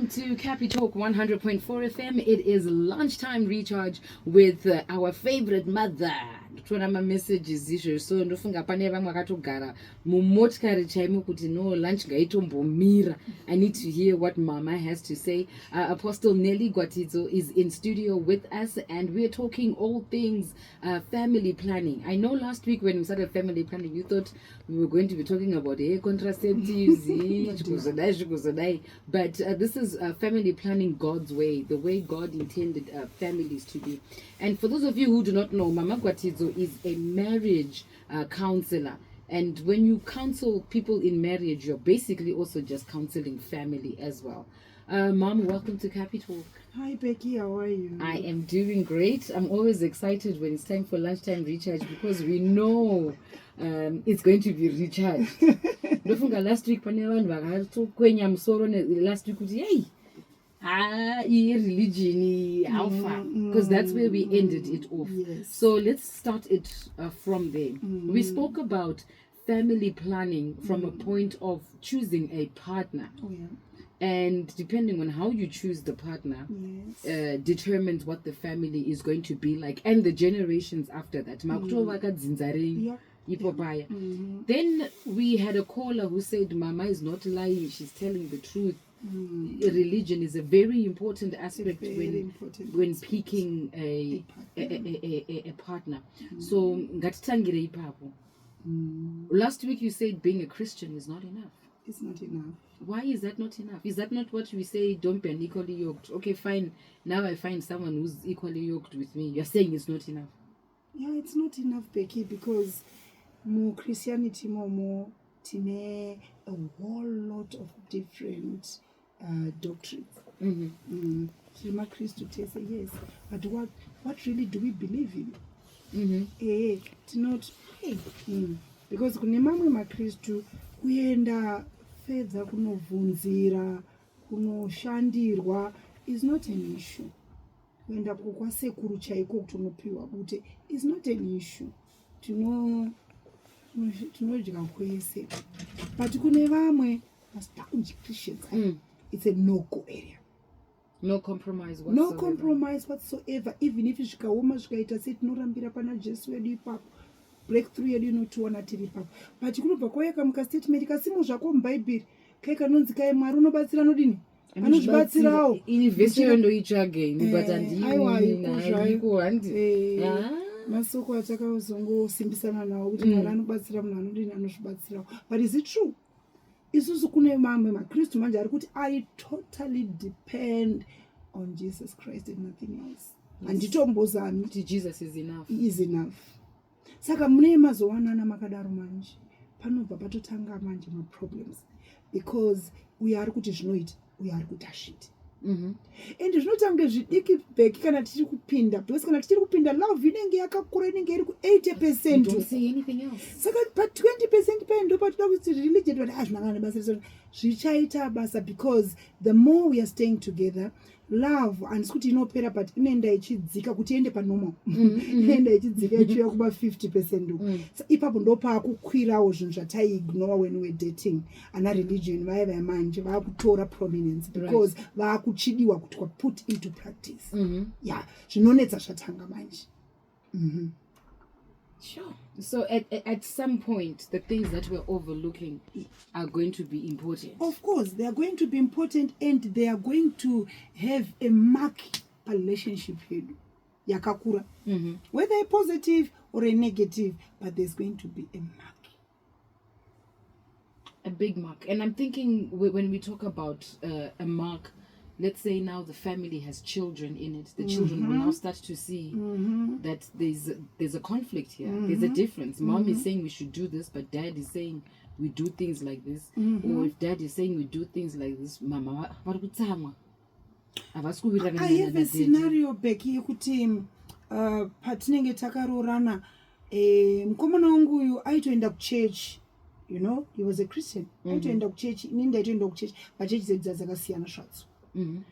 to Cappy Talk 100.4 FM. It is lunchtime recharge with our favorite mother. Tona messages izvo so ndofunga pane vamwe vakatogara mumotikari chaimo kuti no lunch ngaitombomira. I need to hear what mama has to say. Apostle Gwatidzo is in studio with us and we're talking all things family planning. I know last week when we started family planning you thought we were going to be talking about contraceptives, but this is family planning God's way, the way God intended families to be. And for those of you who do not know, Mama Gwatidzo is a marriage counselor. And when you counsel people in marriage, you're basically also just counseling family as well. Mom, welcome to Cappy Talk. Hi Becky, how are you? I am doing great. I'm always excited when it's time for lunchtime recharge because we know it's going to be recharged. Ndofunga last week pane vanhu vakatokwenya musoro last week kuti hey, religion, how far? Because that's where we ended it off. Yes. So let's start it from there. We spoke about family planning from a point of choosing a partner. Oh, yeah. And depending on how you choose the partner, Yes. determines what the family is going to be like and the generations after that. Yeah. Then we had a caller who said Mama is not lying, she's telling the truth. Religion is a very important aspect when picking a partner. So ngatitangire ipapo. Last week you said being a Christian is not enough. It's not enough. Why is that not enough? Is that not what we say, don't be unequally yoked? Okay, fine. Now I find someone who's equally yoked with me. You're saying it's not enough. Yeah, it's not enough, Becky, because more Christianity, more tine a whole lot of different doctrines. Shema Christ to say yes, but what really do we believe in? It's not because kune mamwe makristu kuenda fedza kunovhunzira kunoshandirwa is not an issue. Kuenda kwakwasekuru chaiko kuti unopiwa bute is not an issue. Tinodya kwese, but kune vamwe mastaunji Christians it's a no-go area. No compromise whatsoever. No compromise whatsoever. Even if zvikaoma zvikaita sei tinorambira pana Jesu wedu ipapo, breakthrough yedu inotiona tiri ipapo. But kunobva kwauya muka statement kasimo zvako mubhaibheri kai kanonzi kai Mwari unobatsira nodini anozvibatsirawo investi yondoitsvage but masoko atakazongosimbisana nawo kuti Mwari anobatsira munhu anodini anozvibatsirawo. But is it true? Isusu kune mamwe makristu manje ari kuti I totally depend on Jesus Christ and nothing else. Anditombozami kuti Jesus is enough. He is enough. Saka mune mazowanana makadaro manje panobva patotanga manje ma-problems because uyo ari kuti zvinoita uyo ari kuti ashiti. And zvinotanga zvidiki bheki kana tichiri kupinda, because kana tichiri kupinda love inenge yakakura inenge iri ku 80%. Don't say anything else. Saka pa 20% pa ndo patoda kuti religion kuti zvinangana basa zvichaita basa, because the more we are staying together, love and kuti inopera but inoenda ichidzika kuti ende pa normal. Inoenda ichidzika ichiuya kuba 50%. So ipapo ndo pakukwirawo zvinhu zvataiignore when we were dating. Ana religion vaya manje vakutora prominence because vakuchidiwa kuti put into practice. Yeah, zvinonetsa zvatanga manje. Sure. So at some point, the things that we're overlooking are going to be important. Of course, they are going to be important and they are going to have a mark relationship here. Yakakura. Whether a positive or a negative, but there's going to be a mark. A big mark. And I'm thinking when we talk about a mark, let's say now the family has children in it. The children will now start to see that there's a conflict here. There's a difference. Mom is saying we should do this, but dad is saying we do things like this. Or if dad is saying we do things like this, Mama, I have a scenario Becky yekuti patinenge takarorana mukomana wangu uyu aitoenda kuchurch. You know, he was a Christian. Aitoenda kuchurch, inini ndaitoenda kuchurch, but church dzedu dzakasiyana zvadzo. And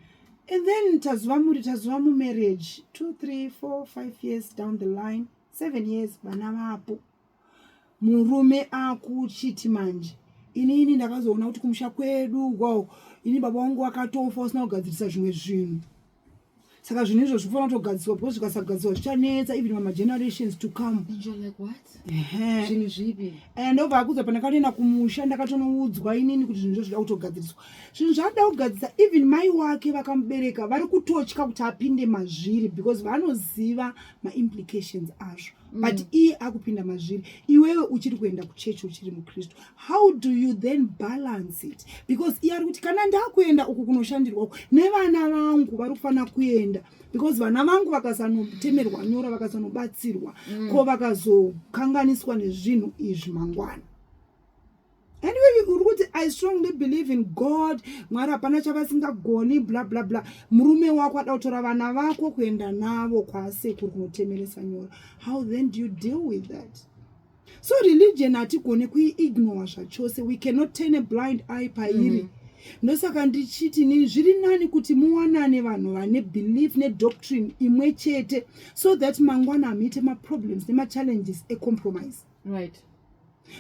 then tazvamu marriage 2, 3, 4, 5 years down the line, 7 years vana vapo murume akuchiti manje inini ndakazoona kuti kumusha kwedu wow ini baba wangu akatofa usina kugadzirisa zvimwe zvinhu saka zvinhu izvo zvinofanira kutogadzirwa because zvikasagadzirwa zvichanetsa even magenerations to come. And you're like, what? Zvinhu zvipi? And obva akudza pandakatoenda kumusha ndakatonoudzwa inini kuti zvinhu zvinoda kutogadziriswa. Zvinhu zvada kugadzirisa even mai wake vakamubereka vari kutotya kuti apinde mazviri because vanoziva maimplications azvo. But iye akupinda mazviri iwewe uchiri kuenda kuchechi uchiri mukristu. How do you then balance it? Because iye ari kuti kana ndakuenda uku kunoshandirwa nevana vangu vari kufanira kuenda because vana vangu vakasanotemerwa nyora vakasanobatsirwa ko vakazokanganiswa nezvinhu izvi mangwana. Anyway, I strongly believe in God. Mwari hapana chavasingagoni bla bla bla. Murume wako ada kutora vana vako kuenda navo kwasekuru kunotemeresa nyora. How then do you deal with that? So religion hatigone kuiignore zvachose. We cannot turn a blind eye pairi. Ndosaka ndichiti nini zviri nani kuti muwanane vanhu vane belief ne doctrine imwe chete so that mangwana amite ma problems nema challenges a compromise. Right.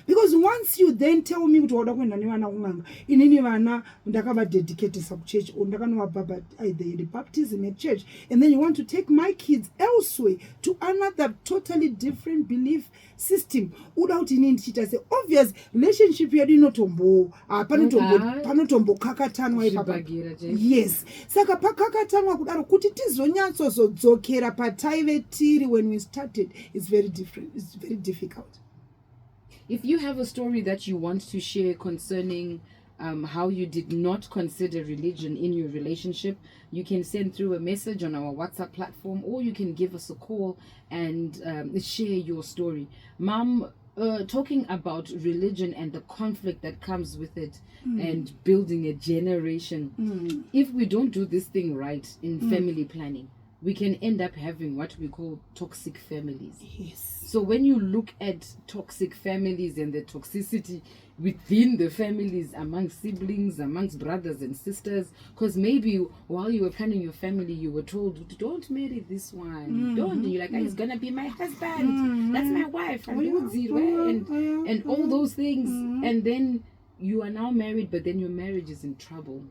Because once you then tell me kuti wada kuenda nevana kun'anga inini vana ndakavadedicatisa kuchurch or ndakanova either the baptism at church and then you want to take my kids elsewhere to another totally different belief system uda kuti inini ndichita se obvious relationship yedu inotombo panotombokakatanwa ipapa. Yes, saka pakakatanwa kudaro kuti tizonyatsozodzokera pataive tiri when we started is very different. It's very difficult. If you have a story that you want to share concerning how you did not consider religion in your relationship, you can send through a message on our WhatsApp platform, or you can give us a call and share your story. Mom, talking about religion and the conflict that comes with it and building a generation, if we don't do this thing right in family planning, we can end up having what we call toxic families. Yes. So when you look at toxic families and the toxicity within the families, amongst siblings, amongst brothers and sisters, because maybe while you were planning your family, you were told, don't marry this one. Don't. You're like, he's going to be my husband. That's my wife. And all those things. And then you are now married, but then your marriage is in trouble.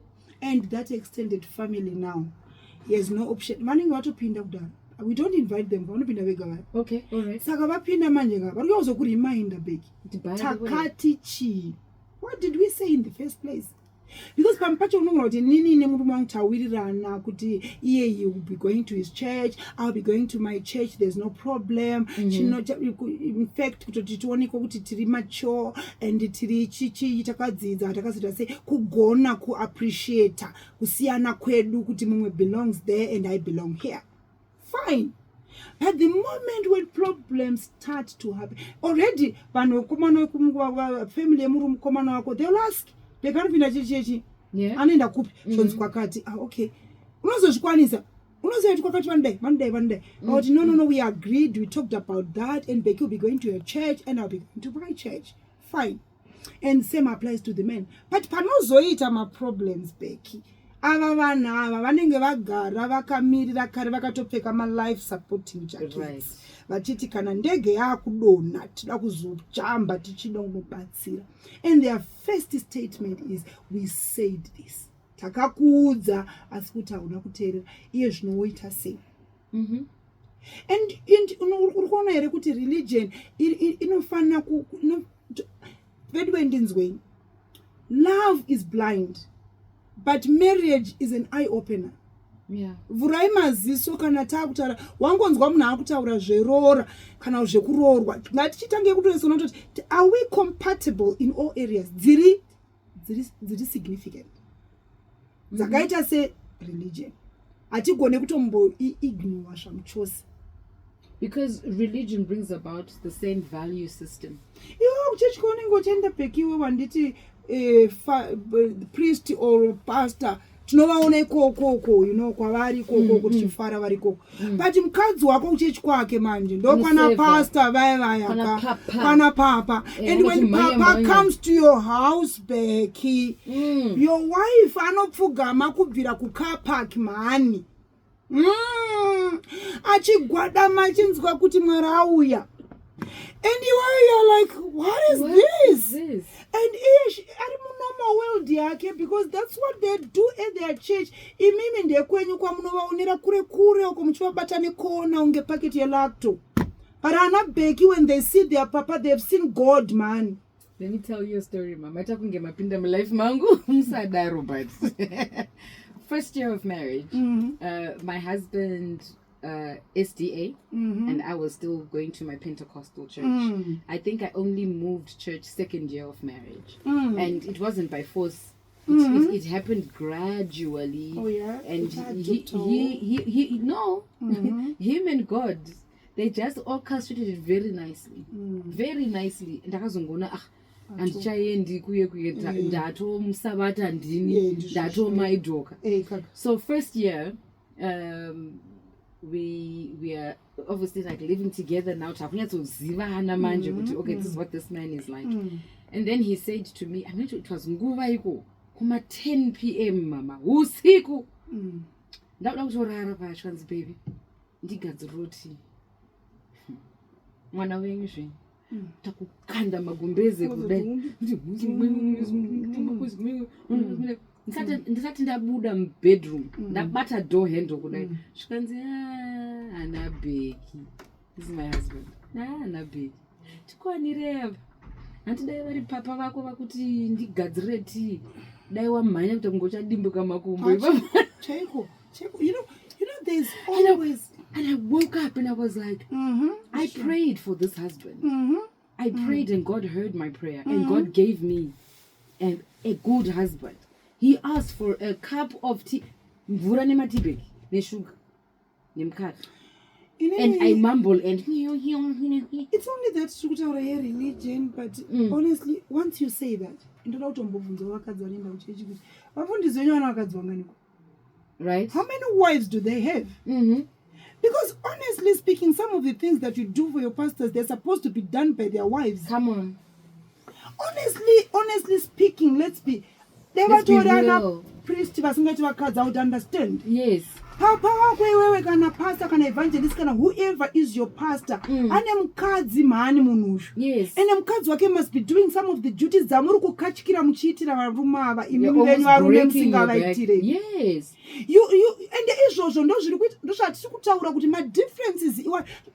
And that extended family now, he has no option. We don't invite them. Okay, all right. Saka vapinda manje ka vari kuzokureminder beki takati chi. What did we say in the first place? Because pampacho unongona kuti nini nemurume wangu tawirirana kuti iye he will be going to his church, I'll be going to my church, there's no problem. In fact kutoti tionekwa kuti tiri mature and tiri chichi takadzidza takazita sei kugona ku appreciate kusiyana kwedu kuti mumwe belongs there and I belong here. Fine. But the moment when problems start to happen, already, family they'll ask, they can't be chechi. Yeah. Anenda kupi, kwakati. Okay. Unozozvikwanisa. Kwakati one day. But no, we agreed, we talked about that, and Becky will be going to your church, and I'll be going to my church. Fine. And same applies to the men. But panozoita ma problems, Becky. Ava vana ava vanenge vagara vakamirira kare vakatopfeka ma-life supporting jackets vachiti kana ndege yakudonha tida kuzojamba tichida kumubatsira. And their first statement is, we said this. Takakuudza asi kuti hauna kuteerera iye zvinoita sei. And urikuona here kuti religion inofanira vedwendinzweni. Love is blind. But marriage is an eye-opener. Yeah. Vurai maziso kana takutaura wangonzwa munhu akutaura zveroora kana zvekuroorwa ngatichitange kutoisona kuti are we compatible in all areas dziri significant dzakaita se religion hatigone kutomboignore zvamuchose. Because religion brings about the same value system. Iwe kuchechi kwaunenge uchienda pekiwe wanditi priest or pastor tinovaona ikoko kwavari ikoko tichifara vari ikoko. But mukadzi wako kuchechi kwake manje ndo kwana pastor vaya kana papa. And when papa comes to your house Becky, your wife anopfugama kubvira kucar park mani achigwadama achinzwa kuti Mwari auya And you're like, what is What this? is this? And ari munormal world yake, because that's what they do at their church. Imimi ndekwenyu kwamunovaonera kure kure uko muchivabata nekona unge paketi yelacto. But anabheki, when they see their papa, they've seen God, man. Let me tell you a story, mama. Takunge mapinda my life mangu. Msadaro, but first year of marriage, my husband SDA, and I was still going to my Pentecostal church. I think I only moved church second year of marriage, and it wasn't by force. It happened gradually. Oh yeah, and he no, him and God, they just orchestrated it very nicely, very nicely. Ndakazongona andichaendi kuye ndatomsabata ndini ndatomaidhoka. So first year, we are obviously like living together now. Takunyatsoziva manje kuti okay, this is what this man is like. And then he said to me, I'm not sure, it was nguva iko kuma 10 p.m. mama usiku ndauda kutorara pachwanzi baby ndigadziroti mwana wenyu zve takukanda magumbeze kudai ndisati ndabuda mubedroom ndabata door handle kudai zvikanzi hana bheki. This is my husband. Hana bheki tikwanireva handidai vari papa vako vakuti ndigadzire tii dai wamhanya kuti kungochadimbuka makumbo chaiko. You know there's always. And I woke up and I was like, I prayed for this husband. I prayed and God heard my prayer. And God gave me a good husband. He asked for a cup of tea. Mvura nematibeki, neshuga, nemkaka. And I mumble and... It's only that kutaura religion, but honestly, once you say that, right? How many wives do they have? Because honestly speaking, some of the things that you do for your pastors, they're supposed to be done by their wives. Come on. Honestly speaking, let's be real. Priest would understand. Yes. Papa wako wewe kana pastor kana evangelist kana whoever is your pastor ane mukadzi maani munushu. Yes. And mukadzi wake must be doing some of the duties dzamuri kukachikira muchiitira varume ava imimi venyu varume musingavaitire. Yes. And izvozvo ndozvatiri kutaura kuti madifferences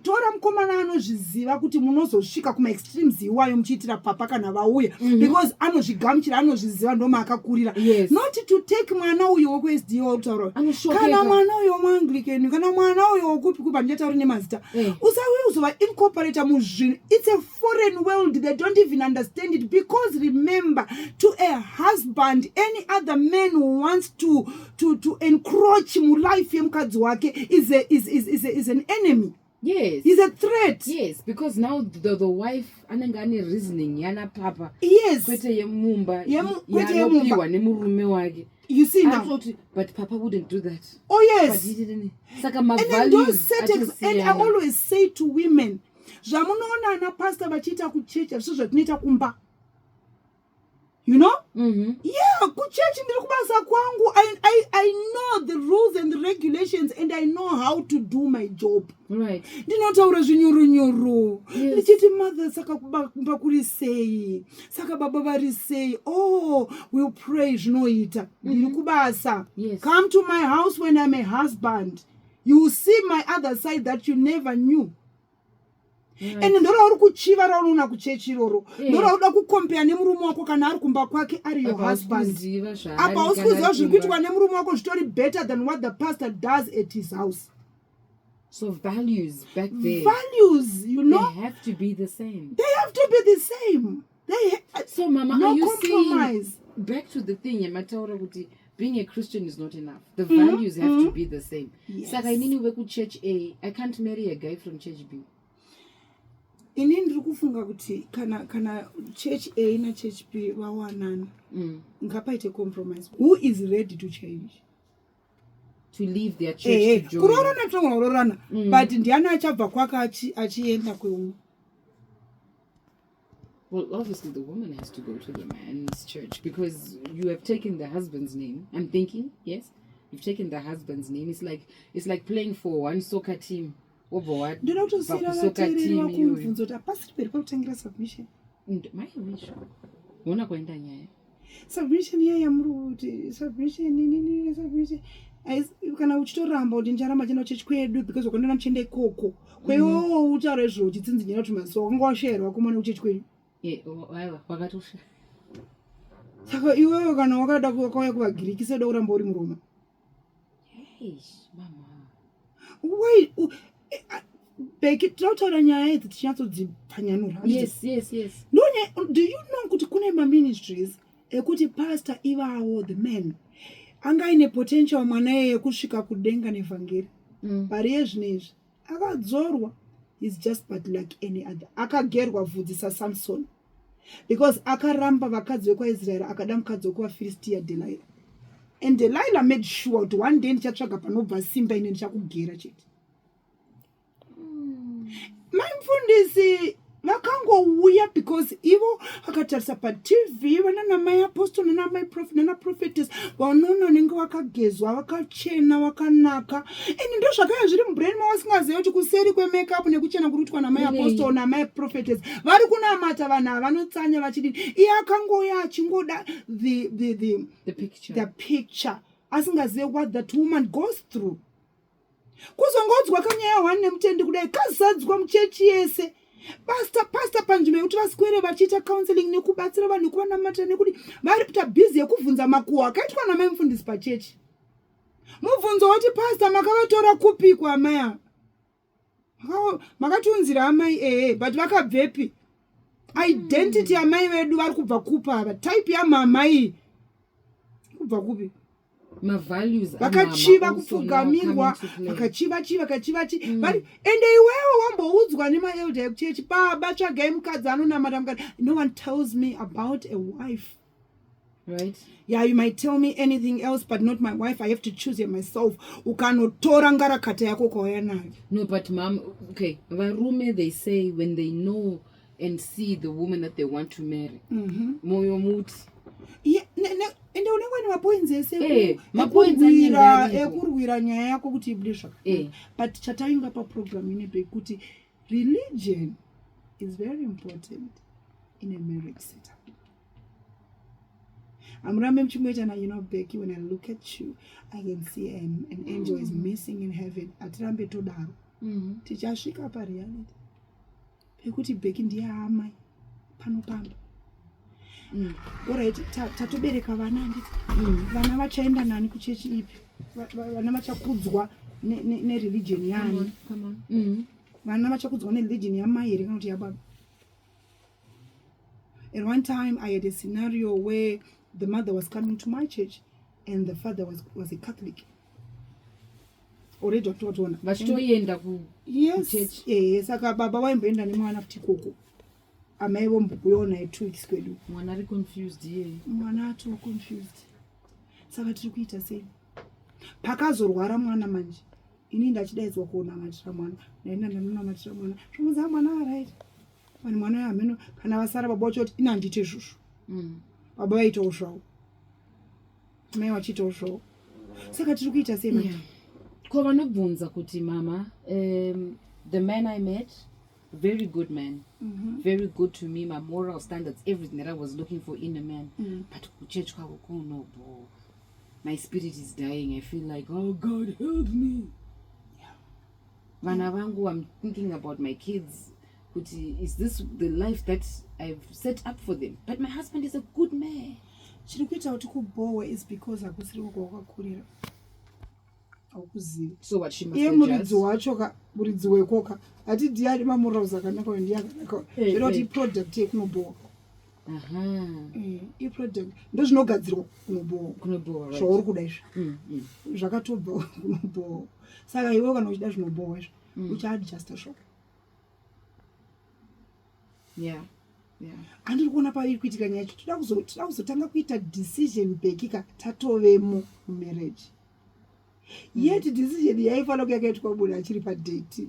tora mukomana anozviziva kuti munozosvika kuma-extremes iwayo muchiitira papa kana vauya because anozvigamuchira anozviziva ndomaakakurira. Yes. Not to take mwana uyo weku-SD wautaura kana mwana uyo wemuanglicani kana mwana uyo wokupi kupa ndiyatauri nemazita usauye uzova incorporata muzvinhu. It's a foreign world. They don't even understand it, because remember, to a husband, any other man who wants to encroach mu life yemukadzi wake is an enemy. Yes. He's a threat. Yes, because now the wife anenge ane reasoning yana papa. Yes. Kwete yemumba. Kwete yemumba. Nemurume wake. You see now. But papa wouldn't do that. Oh yes. But he didn't. Saka ma and values. Those settings, and I always say to women, zvamunoona ana pastor vachiita kuchecha zvisvo zvatinoita kumba. You know? Yeah, kuchechi ndiri kubasa kwangu. I know the rules and the regulations, and I know how to do my job. Right. Ndinotaura zvinyoru. Ndichiti mother saka kumba kuri sei. Saka baba vari sei. Oh, we'll pray zvinoita. Ndiri kubasa. Yes. Come to my house when I'm a husband. You will see my other side that you never knew. And ndora uri kuchiva raunoona kuchechi iroro ndora uda kukompea nemurume wako kana ari kumba kwake ari your husband. Apa hausi kuziva zviri kuitwa nemurume wako zvitori better than what the pastor does at his house. So values back there. Values, you know. They have to be the same. They have to be the same. So mama, no are you compromise. Saying, back to the thing, Yamataura kuti, being a Christian is not enough. The values have to be the same. Yes. Saka inini weku church A, I can't marry a guy from church B. Inini ndiri kufunga kuti kana church A na church B vawanana ngapaite compromise. Who is ready to change? To leave their church to join. Kurorana tongororana, but ndiani achabva kwake achienda kweumwe. Well, obviously the woman has to go to the man's church because you have taken the husband's name. I'm thinking, yes, you've taken the husband's name. It's like playing for one soccer team. ndoda kutosiyira vateereri vakumubvunzo kuti hapasiri peri pakutangira submission. maiwisho uona kwaenda nyaya submission iya yamuri kuti submission kana uchitoramba kuti ndicharamba chienda kuchechi kwedu because wakandona muchienda ikoko kweiwowo utaura izvo uchitsinzinyira kuti mazuva wakanga washairwa vakomana kuchechi kwedu wakatosha. Saka iwewe kana wakada kwauya kuvagiriki seida kuramba uri muroma. Wait, Beki tinotaura nyaya idzi tichinyatsodzipfanyanura. Yes. Do you know kuti kune maministries ekuti pastor ivawo the men anga ine potential mwana yeye kusvika kudenga nevhangeri. Pari yezvinezvi akadzorwa is just but like any other. Akagerwa vhudzi saSamson. Because akaramba vakadzi vekwaIsraeri akada mukadzi wekuvaFiristia Delilah. And Delilah made sure kuti one day ndichatsvaga panobva simba ine ndichakugera chete. Maimfundisi vakangouya because ivo akatarisa paTV vanana mai apostle nana mai prophet nana prophetess vanoona vanenge vakagezwa vakachena vakanaka and ndo zvakaya zviri mubrain mavasingaziva kuti kuseri kwemakeup nekuchena kuri kuitwa namai apostle namai prophetess vari kunamata vanhu ava vanotsanya vachidini iye akangouya achingoda the picture asingazive what that woman goes through. Kuzongodzwa kanyaya 1 nemutendi kudai kazadzwa muchechi yese. Pastor panzvimbo yekuti vaswere vachiita counseling nekubatsira vanhu kuvanamata nekuti vari kuita busy yekubvunza makuhwa akaitwa namai mufundisi pachechi. Mubvunzo woti pastor makavatora kupikwa amai makatiunzira amai but vakabvepi identity yamai vedu vari kubva kupa ava type yamamai kubva kupi values vakachiva kupfugamirwa vakachiva vari ende iwewe wamboudzwa nemaelder ekuchechi baba tsvagai mukadzi anonamata mukadzi. No one tells me about a wife, right? Yeah, you might tell me anything else but not my wife. I have to choose myself. Ukanotora ngarakata yako kwauya nayo. No, but mom, okay, varume they say when they know and see the woman that they want to marry moyo muti ende unenge nemapoints ese ekurwira nyaya yako kuti ibude zvakanaka. But chatainga paprogram inebe kuti religion is very important in a marriage setup. Amurambe mchimweta na Becky, when I look at you I can see an angel is missing in heaven. Atirambe todaro tichasvika pareality pekuti Becky ndiye amai panopamba. Alright, tatobereka vana nditi vana vachaenda nani kuchechi ipi, vana vachakudzwa nereligion yani, vana vachakudzwa nereligion yamai here kana kuti yababa. At one time I had a scenario where the mother was coming to my church and the father was a Catholic. Already watotoona vachitoenda kuchechi. Yes, saka baba waimboenda nemwana kuti koko amai vombokuona 2 weeks kwedu. Mwana ari confused yeye. Mwana ato confused. Saka tiri kuita sei? Pakazorwara mwana manje. Ini ndachidaidzwa kuonamatira mwana. Naenda ndanonamatira mwana. Zvomudza mwana right. Vanhu mwana yameno kana vasara baba wacho kuti ina ndite zvuzvu. Baba vaitawo zvawo. Mai vachitawo zvawo. Saka tiri kuita sei manje? Ko vanobvunza kuti mama, the man I met, very good man, very good to me, my moral standards, everything that I was looking for in a man. But kuchurch kwako no, bro. My spirit is dying. I feel like, oh God, help me. Vana vangu, I'm thinking about my kids. Is this the life that I've set up for them? But my husband is a good man. Chirikuita kuti kubowe is because akusiri kwakakurira. So what she must muridzi wacho muridzi wekoka ati ndiani mamurauza akanaka ndiyakanaka zviroti product yekunobowa. Product ndozvinogadzirwa kunobowa zvauri kuda izvi zvakatobva kunobowa. Saka iwe kana uchida zvinobowa izvi uchaadjusta shop. Andiri kuona pairi kuitika nyaya yacho toda kuzotanga kuita decision bekika tatovemo mumarriage. Yet decision yaifanira kuya kaitwa munhu achiri padate.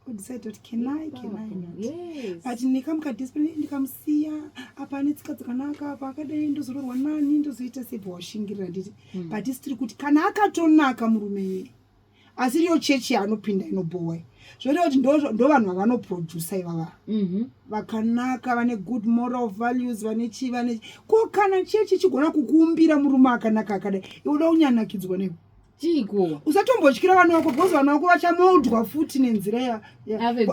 Decide that can I not? Yes. But ndikamusiya apa ane tsika dzakanaka apa akadai ndozororwa nani ndozoita sebva washingirira nditi. But isitiri kuti kana akatonaka murume asiriyo chechi yaanopinda inobowa zvoreva kuti ndo vanhu vavanoprodusa ivava vakanaka vane good moral values vane chi ko kana chechi chigona kukuumbira murume akanaka akadai iwe uda kunyanakidzwa newe chiko usatombotyira vana vako because vana vako vachamoldwa futi nenzira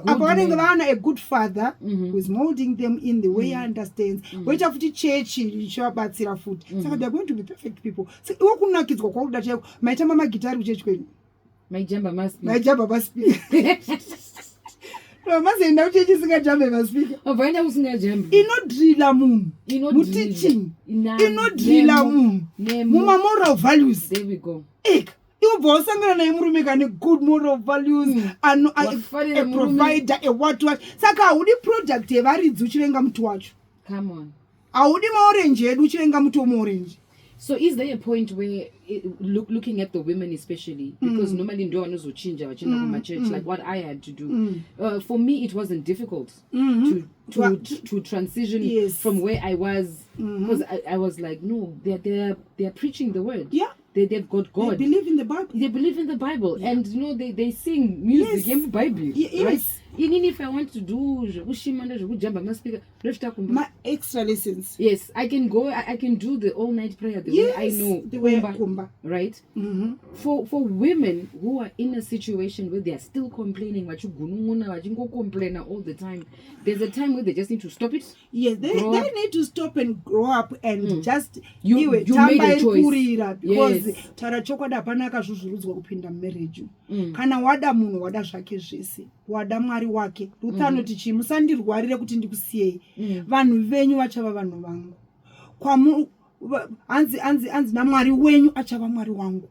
apa vanenge vana a good father who is molding them in the way he understands woita futi chechi ichivabatsira futi saka they are going to be perfect people iwe kunakidzwa kwakuda chaiko maitamba magitari kuchechi kwenu maijamba maspika mazoenda kuchechi singajambe maspika obvaenda kusingajambe inodrila munhu muteaching inodrila munhu mumamoral values. There we go. Eka iwe wasangana naye murume kane good moral values a provider a what saka haudi product yevaridzi uchivenga muti wacho. Come on. Haudi maorenji edu uchivenga muti womuorenji. So is there a point where looking at the women especially, because normally ndo vanozochinja vachienda kumachurch, like what I had to do, for me it wasn't difficult to transition from where I was, because I was like, no, they're preaching the word. Yeah. They've got God. They believe in the Bible. They believe in the Bible. And you know they sing music in the Bible. Yes. Right? Even if I want to do my extra lessons. Yes, I can go. I can do the all night prayer the way I know. The way Kumba. Right? For women who are in a situation where they are still complaining, complain all the time, there's a time where they just need to stop it. Yes, they need to stop and grow up and just you made a choice. Because tara chokwada panaka zvuzvurudzwa kupinda marriage. Kana wada munhu wada zvake zvese. Wada mwari wake. Luther anoti chi musandirwarire kuti ndikusiyei. Vanhu venyu vachava vanhu vangu. Anzi na mwari wenyu achava mwari wangu.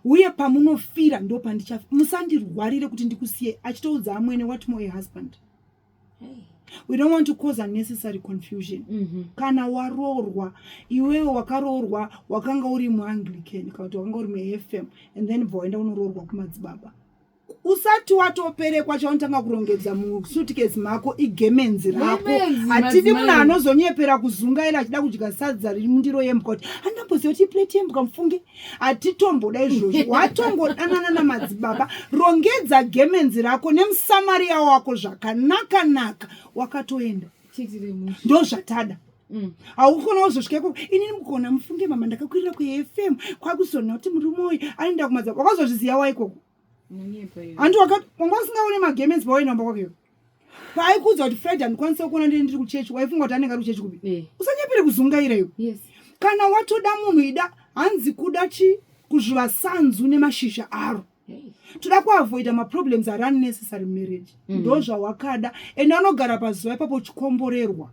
Uye pamunofira ndo pandichafa. Musandirwarire kuti ndikusiyei. Achitoudza amwene what more a husband. We don't want to cause unnecessary confusion. Kana waroorwa, iwewe wakaroorwa, wakanga uri muAnglican, kana kuti wakanga uri muFM, and then voenda unoroorwa kumadzibaba. Usati watoperekwa chaunotanga kurongedza musuitcase mako igemenzi rako. Hatidi munhu anozonyepera kuzungaira achida kudya sadza riri mundiro yembwa kuti andamboziva kuti plate yembwa mufunge. Hatitomboda izvozvo. Watongodanana namadzibaba. Rongedza gemenzi rako nemusamaria wako zvakanaka wakatoenda. Ndo zvatada. Haukona kuzosvikaiko inini mukona mufunge mama ndakakwirira kuFM kwakuzona kuti murume uyu anoenda kumadzibaba. Wakazozviziva waikoko. Antu wakati wangasingaone magemenzi pawainamba kwake paaikudza kuti Fred andikwanisa kuona ndiri kuchechi waifunga kuti anenge ari kuchechi kupi usanyepere kuzungaira iwe. Kana watoda munhu ida hanzi kuda chi kuzviva sanzu nemashizha aro. Toda kuavoida maproblems ari unnecessary marriage. Ndo zvawakada ende anogara pazuva ipapo chikomborerwa.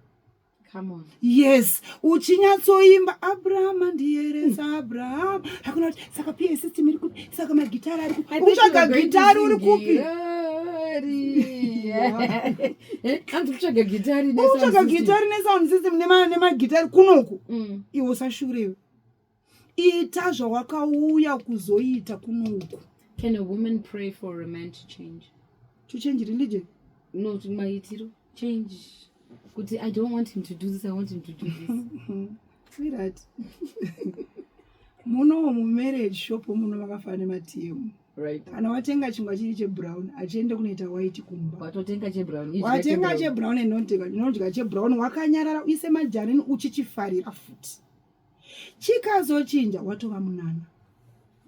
Come on. Yes, uchinyatsoimba Abraham ndiyeresa Abraham. Hakuna kuti saka PA system iri kupi, saka magitari ari kupi. Uchaga gitari uri kupi? Antu uchaga gitari ne sound system. Uchaga gitari ne sound system nema gitari kunoku. Iwo sashurewe. Ita zvawakauya kuzoita kunoku. Can a woman pray for a man to change? To change religion? No, to maitiro. Change. I don't want him to do this, I want him to do this. Sweetheart. Muno marriage shop muno makafana matm. Right. Kana watenga chingwa chiri chebrown, achiende kunoita white kumba. Watotenga chebrown. Watenga chebrown enondika chebrown wakanyarara uise majarini uchichifarira futi. Chikazochinja watova munana.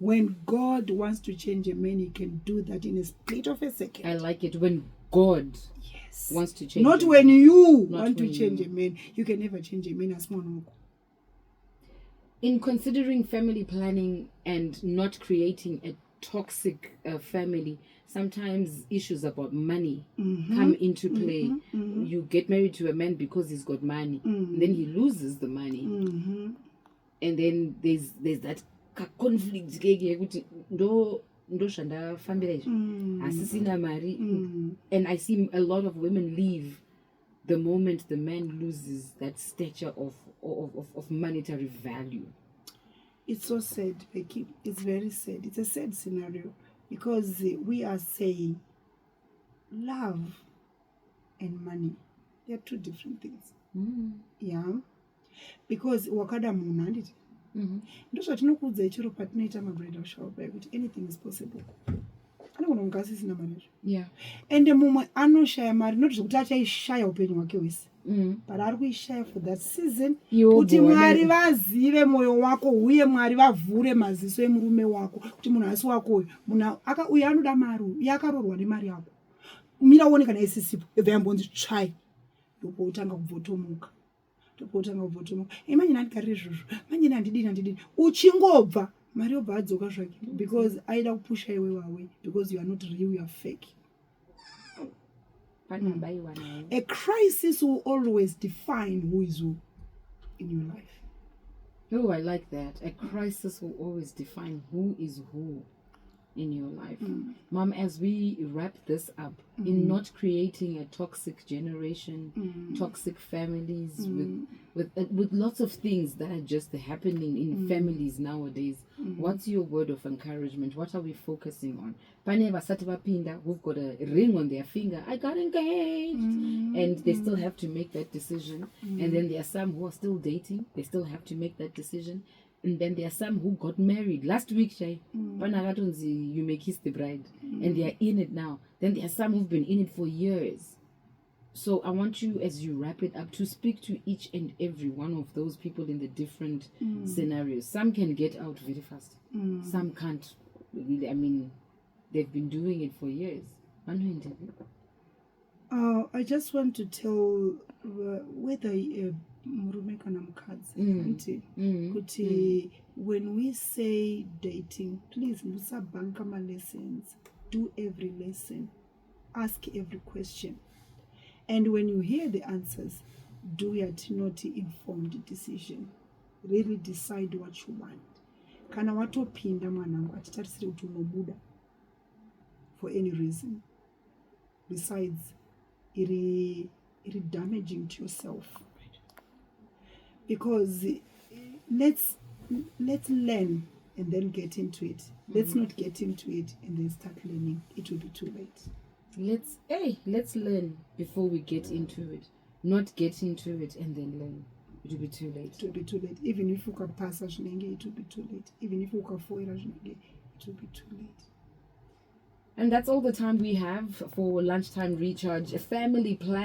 When God wants to change a man, he can do that in a split of a second. I like it. When God wants to change. Not when you want to change a man. You can never change a man as one. In considering family planning and not creating a toxic family, sometimes issues about money come into play. You get married to a man because he's got money. And then he loses the money. And then there's that conflict. And I see a lot of women leave the moment the man loses that stature of monetary value. It's so sad, Becky. It's very sad. It's a sad scenario because we are saying love and money, they are two different things. Yeah, because wakada munandit. Ndo zvatinokuudza ichiro patinoita mabridal shower kuti anything is possible. anogona kunge asisina mari Yeah. ende mumwe anoshaya mari not zvekuti achaishaya upenyu hwake hwese but ari kuishaya for that season kuti mwari vazive mwoyo wako uye mwari vavhure maziso emurume wako kuti munhu asi wako uyu anoda mari uyu akarorwa nemari yako mira uone kana isisipo ebva yambonzi tsvai ndopoutanga kubvotomuka imanyina andigarire izvozvo manyina handidini uchingobva mari yobva adzoka zvake because aida kupusha iwe away because you are not real, you are fake. A crisis will always define who is who in your life. Oh, I like that. A crisis will always define who is who in your life. Mom, as we wrap this up, in not creating a toxic generation, toxic families, with lots of things that are just happening in families nowadays, what's your word of encouragement? What are we focusing on? Who've got a ring on their finger, I got engaged, and they still have to make that decision. And then there are some who are still dating, they still have to make that decision. And then there are some who got married last week, you may kiss the bride, and they are in it now. Then there are some who've been in it for years. So I want you, as you wrap it up, to speak to each and every one of those people in the different scenarios. Some can get out very fast. Some can't. I mean, they've been doing it for years. I just want to tell whether murume kana mukadzi kuti when we say dating, please musabhanka lessons, do every lesson, ask every question, and when you hear the answers, do not informed decision. Really decide what you want. Kana watopinda mwanangu atitarisire kuti unobuda for any reason besides iri damaging to yourself. Because let's learn and then get into it. Let's not get into it and then start learning. It will be too late. Let's learn before we get into it. Not get into it and then learn. It will be too late. It will be too late. Even if you can pass it will be too late. Even if you can foil it will be too late. And that's all the time we have for Lunchtime Recharge, a family plan.